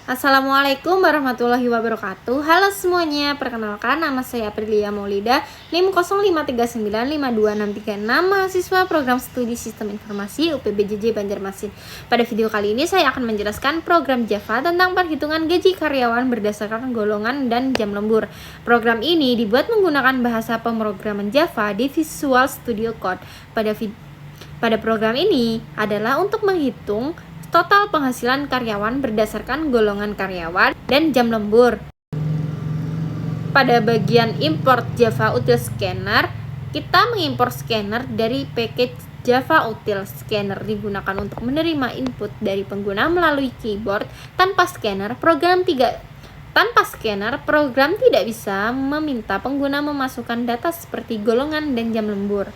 Assalamualaikum warahmatullahi wabarakatuh. Halo semuanya, perkenalkan nama saya Aprilia Maulida, NIM 05395263, mahasiswa program studi Sistem Informasi UPBJJ Banjarmasin. Pada video kali ini saya akan menjelaskan program Java tentang perhitungan gaji karyawan berdasarkan golongan dan jam lembur. Program ini dibuat menggunakan bahasa pemrograman Java di Visual Studio Code. Pada program ini adalah untuk menghitung total penghasilan karyawan berdasarkan golongan karyawan dan jam lembur. Pada bagian import Java Util Scanner, kita mengimpor scanner dari package Java Util. Scanner digunakan untuk menerima input dari pengguna melalui keyboard. Tanpa scanner, program tidak bisa meminta pengguna memasukkan data seperti golongan dan jam lembur.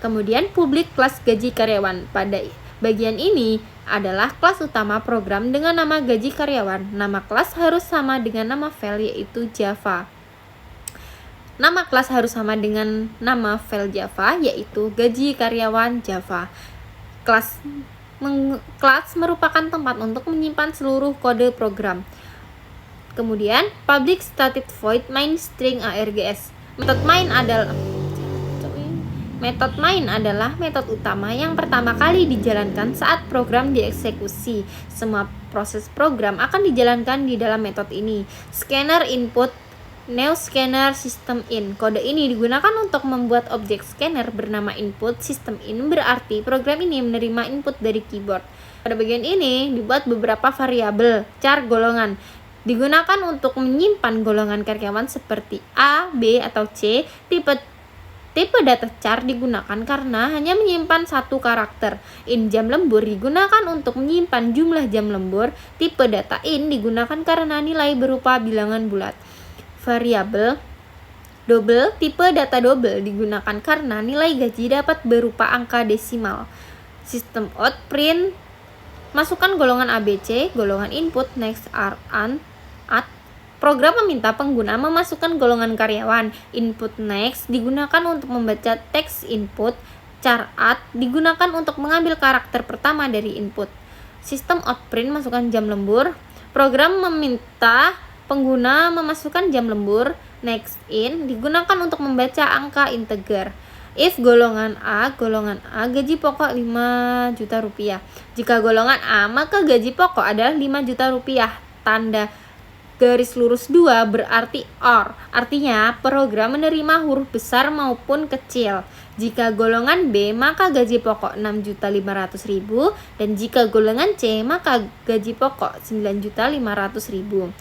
Kemudian public class gaji karyawan. Pada bagian ini adalah kelas utama program dengan nama gaji karyawan. Nama kelas harus sama dengan nama file, yaitu Java. Nama kelas harus sama dengan nama file Java, yaitu gaji karyawan Java. Kelas merupakan tempat untuk menyimpan seluruh kode program. Kemudian public static void main string args. Metode main adalah metode utama yang pertama kali dijalankan saat program dieksekusi. Semua proses program akan dijalankan di dalam metode ini. Scanner input new scanner system in. Kode ini digunakan untuk membuat objek scanner bernama input system in, berarti program ini menerima input dari keyboard. Pada bagian ini dibuat beberapa variabel char golongan. Digunakan untuk menyimpan golongan karyawan seperti A, B, atau C. Tipe data char digunakan karena hanya menyimpan satu karakter. In jam lembur digunakan untuk menyimpan jumlah jam lembur. Tipe data in digunakan karena nilai berupa bilangan bulat. Variabel double, tipe data double digunakan karena nilai gaji dapat berupa angka desimal. Sistem out print, masukkan golongan ABC, golongan input, next are add. Program meminta pengguna memasukkan golongan karyawan. Input next digunakan untuk membaca teks input. Char add digunakan untuk mengambil karakter pertama dari input. Sistem outprint, masukkan jam lembur. Program meminta pengguna memasukkan jam lembur. Next in digunakan untuk membaca angka integer. If golongan A gaji pokok 5 juta rupiah. Jika golongan A, maka gaji pokok adalah 5 juta rupiah. Tanda garis lurus 2 berarti OR, artinya program menerima huruf besar maupun kecil. Jika golongan B, maka gaji pokok 6.500.000, dan jika golongan C, maka gaji pokok 9.500.000.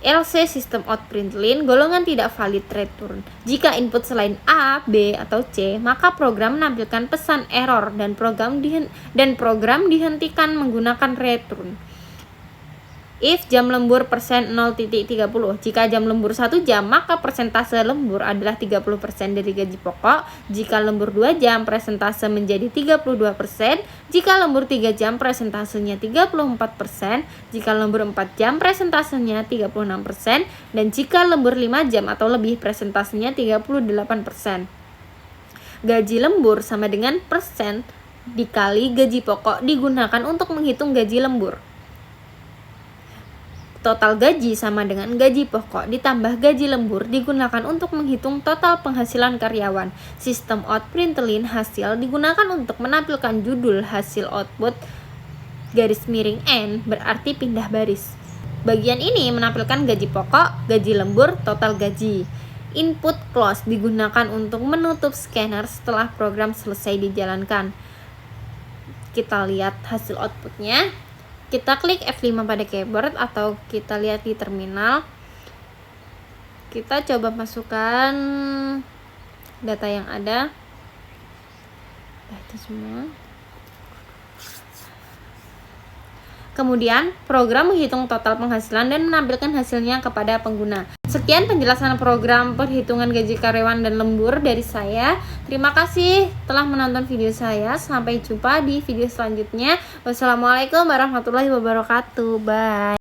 LC System Out Println, golongan tidak valid return. Jika input selain A, B, atau C, maka program menampilkan pesan error dan program dihentikan menggunakan return. If jam lembur persen 0.30. Jika jam lembur 1 jam, maka persentase lembur adalah 30% dari gaji pokok. Jika lembur 2 jam, persentase menjadi 32%. Jika lembur 3 jam, persentasenya 34%. Jika lembur 4 jam, persentasenya 36%. Dan jika lembur 5 jam atau lebih, persentasenya 38%. Gaji lembur sama dengan persen dikali gaji pokok digunakan untuk menghitung gaji lembur. Total gaji sama dengan gaji pokok ditambah gaji lembur digunakan untuk menghitung total penghasilan karyawan. Sistem out println hasil digunakan untuk menampilkan judul hasil output garis miring N, berarti pindah baris. Bagian ini menampilkan gaji pokok, gaji lembur, total gaji. Input close digunakan untuk menutup scanner setelah program selesai dijalankan. Kita lihat hasil outputnya. Kita klik F5 pada keyboard atau kita lihat di terminal. Kita coba masukkan data yang ada. Itu semua. Kemudian program menghitung total penghasilan dan menampilkan hasilnya kepada pengguna. Sekian penjelasan program perhitungan gaji karyawan dan lembur dari saya. Terima kasih telah menonton video saya. Sampai jumpa di video selanjutnya. Wassalamualaikum warahmatullahi wabarakatuh. Bye.